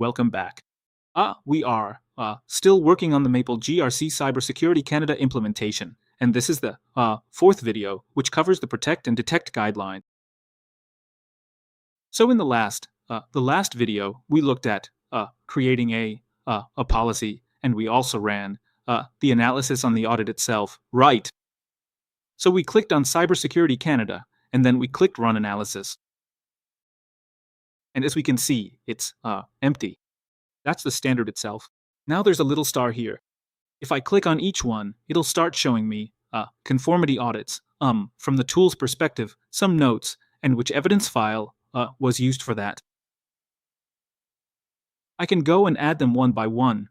welcome back. We are still working on the MapleGRC CyberSecure Canada implementation, and this is the fourth video, which covers the Protect and Detect guideline. So in the last video, we looked at creating a policy, and we also ran the analysis on the audit itself, right? So we clicked on CyberSecure Canada, and then we clicked Run Analysis. And as we can see, it's empty. That's the standard itself. Now there's a little star here. If I click on each one, it'll start showing me conformity audits, from the tool's perspective, some notes, and which evidence file was used for that. I can go and add them one by one,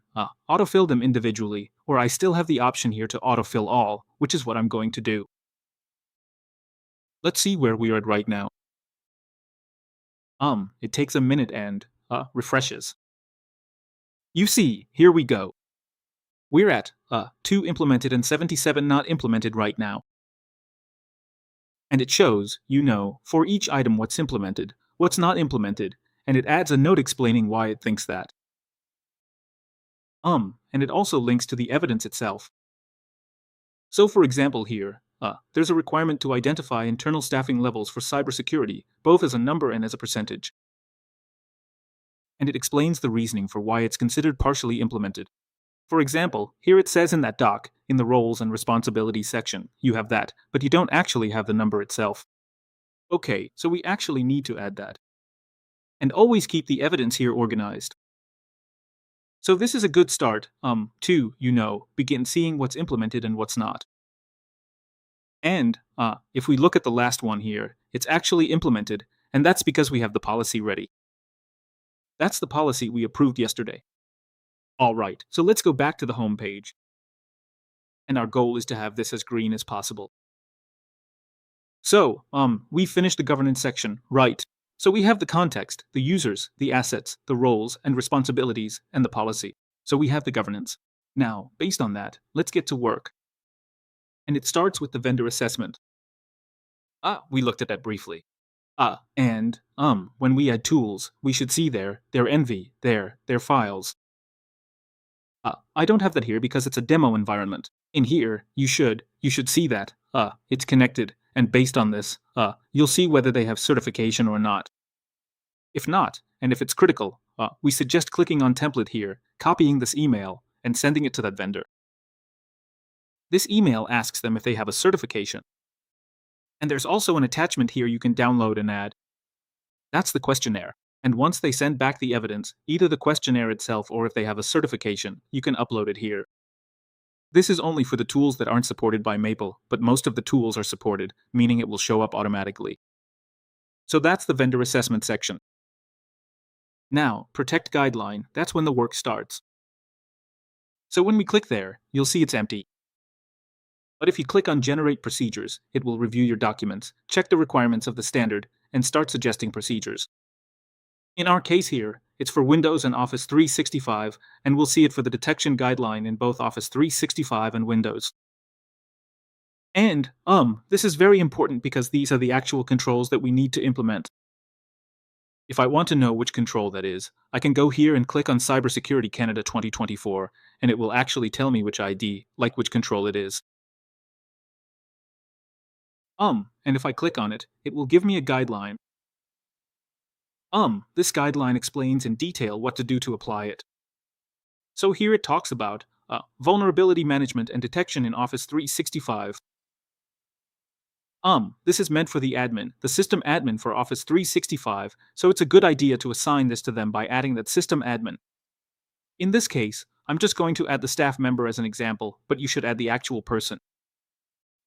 autofill them individually, or I still have the option here to autofill all, which is what I'm going to do. Let's see where we are at right now. It takes a minute and refreshes. You see, here we go. We're at 2 implemented and 77 not implemented right now. And it shows, for each item what's implemented, what's not implemented, and it adds a note explaining why it thinks that. And it also links to the evidence itself. So for example here, there's a requirement to identify internal staffing levels for cybersecurity, both as a number and as a percentage. And it explains the reasoning for why it's considered partially implemented. For example, here it says in that doc, in the roles and responsibilities section, you have that, but you don't actually have the number itself. Okay, so we actually need to add that. And always keep the evidence here organized. So this is a good start, to, begin seeing what's implemented and what's not. And, if we look at the last one here, it's actually implemented, and that's because we have the policy ready. That's the policy we approved yesterday. Alright, so let's go back to the home page. And our goal is to have this as green as possible. So, we finished the governance section, right? So we have the context, the users, the assets, the roles and responsibilities, and the policy. So we have the governance. Now, based on that, let's get to work. And it starts with the vendor assessment. We looked at that briefly. And when we add tools, we should see their env, their files. I don't have that here because it's a demo environment. In here, you should see that it's connected, and based on this, you'll see whether they have certification or not. If not, and if it's critical, we suggest clicking on template here, copying this email, and sending it to that vendor. This email asks them if they have a certification. And there's also an attachment here you can download and add. That's the questionnaire. And once they send back the evidence, either the questionnaire itself or if they have a certification, you can upload it here. This is only for the tools that aren't supported by Maple, but most of the tools are supported, meaning it will show up automatically. So that's the vendor assessment section. Now, Protect Guideline, that's when the work starts. So when we click there, you'll see it's empty. But if you click on Generate Procedures, it will review your documents, check the requirements of the standard, and start suggesting procedures. In our case here, it's for Windows and Office 365, and we'll see it for the detection guideline in both Office 365 and Windows. And, this is very important because these are the actual controls that we need to implement. If I want to know which control that is, I can go here and click on CyberSecure Canada 2024, and it will actually tell me which ID, like which control it is. And if I click on it, it will give me a guideline. This guideline explains in detail what to do to apply it. So here it talks about vulnerability management and detection in Office 365. This is meant for the admin, the system admin for Office 365, so it's a good idea to assign this to them by adding that system admin. In this case, I'm just going to add the staff member as an example, but you should add the actual person.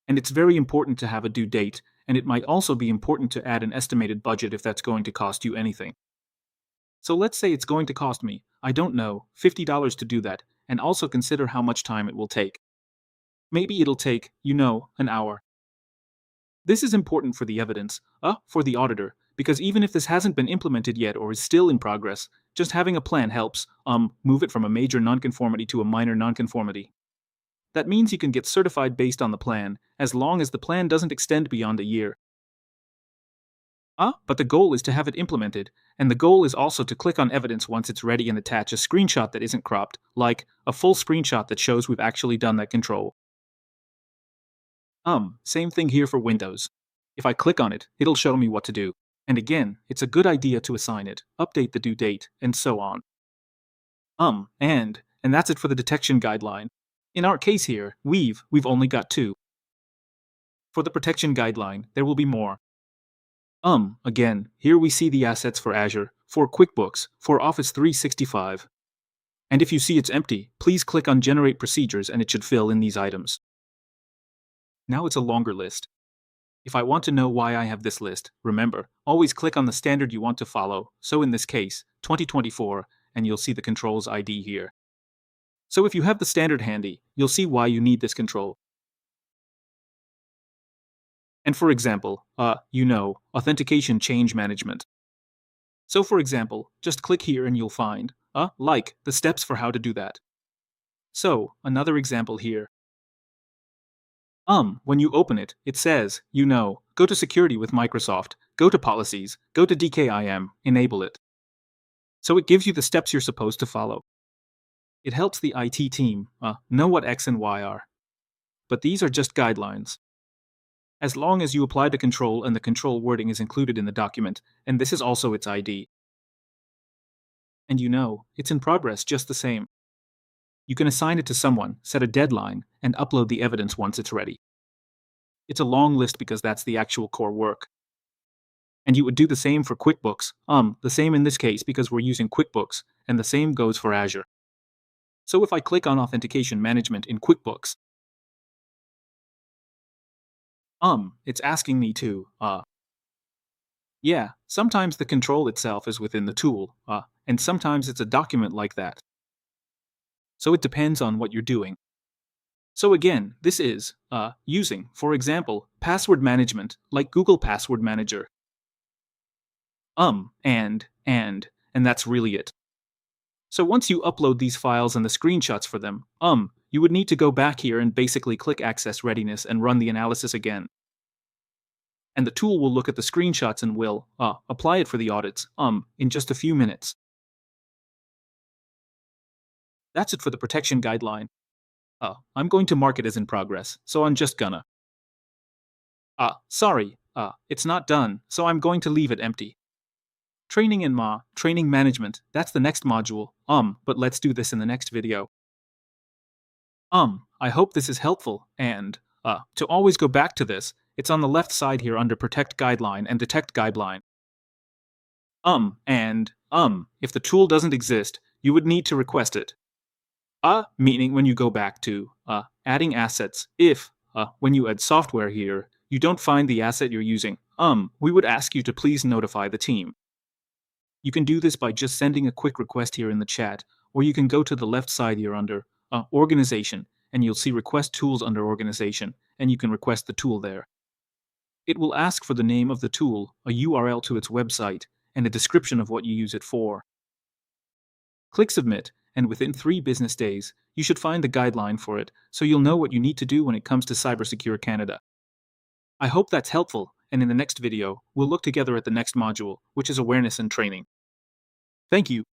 And it's very important to have a due date, and it might also be important to add an estimated budget if that's going to cost you anything. So let's say it's going to cost me, I don't know, $50 to do that, and also consider how much time it will take. Maybe it'll take, an hour. This is important for the evidence, for the auditor, because even if this hasn't been implemented yet or is still in progress, just having a plan helps, move it from a major nonconformity to a minor nonconformity. That means you can get certified based on the plan, as long as the plan doesn't extend beyond a year. But the goal is to have it implemented, and the goal is also to click on evidence once it's ready and attach a screenshot that isn't cropped, like a full screenshot that shows we've actually done that control. Same thing here for Windows. If I click on it, it'll show me what to do. And again, it's a good idea to assign it, update the due date, and so on. And that's it for the detection guideline. In our case here, we've only got 2. For the protection guideline, there will be more. Again, here we see the assets for Azure, for QuickBooks, for Office 365. And if you see it's empty, please click on Generate Procedures and it should fill in these items. Now it's a longer list. If I want to know why I have this list, remember, always click on the standard you want to follow, so in this case, 2024, and you'll see the controls ID here. So if you have the standard handy, you'll see why you need this control. And for example, authentication change management. So for example, just click here and you'll find, the steps for how to do that. So, another example here. When you open it, it says, go to Security with Microsoft, go to Policies, go to DKIM, enable it. So it gives you the steps you're supposed to follow. It helps the IT team know what X and Y are. But these are just guidelines. As long as you apply the control and the control wording is included in the document, and this is also its ID. And it's in progress just the same. You can assign it to someone, set a deadline, and upload the evidence once it's ready. It's a long list because that's the actual core work. And you would do the same for QuickBooks, the same in this case because we're using QuickBooks, and the same goes for Azure. So if I click on Authentication Management in QuickBooks, it's asking me to, sometimes the control itself is within the tool, and sometimes it's a document like that. So it depends on what you're doing. So again, this is using, for example, password management, like Google Password Manager. And that's really it. So once you upload these files and the screenshots for them, you would need to go back here and basically click Access Readiness and run the analysis again. And the tool will look at the screenshots and will apply it for the audits in just a few minutes. That's it for the protection guideline. I'm going to mark it as in progress, so I'm just gonna. Sorry, it's not done, so I'm going to leave it empty. Training and training management, that's the next module, but let's do this in the next video. I hope this is helpful, and, to always go back to this, it's on the left side here under Protect Guideline and Detect Guideline. If the tool doesn't exist, you would need to request it. Meaning when you go back to, adding assets, if, when you add software here, you don't find the asset you're using, we would ask you to please notify the team. You can do this by just sending a quick request here in the chat, or you can go to the left side here under, Organization, and you'll see Request Tools under Organization, and you can request the tool there. It will ask for the name of the tool, a URL to its website, and a description of what you use it for. Click Submit, and within 3 business days, you should find the guideline for it, so you'll know what you need to do when it comes to CyberSecure Canada. I hope that's helpful, and in the next video, we'll look together at the next module, which is Awareness and Training. Thank you.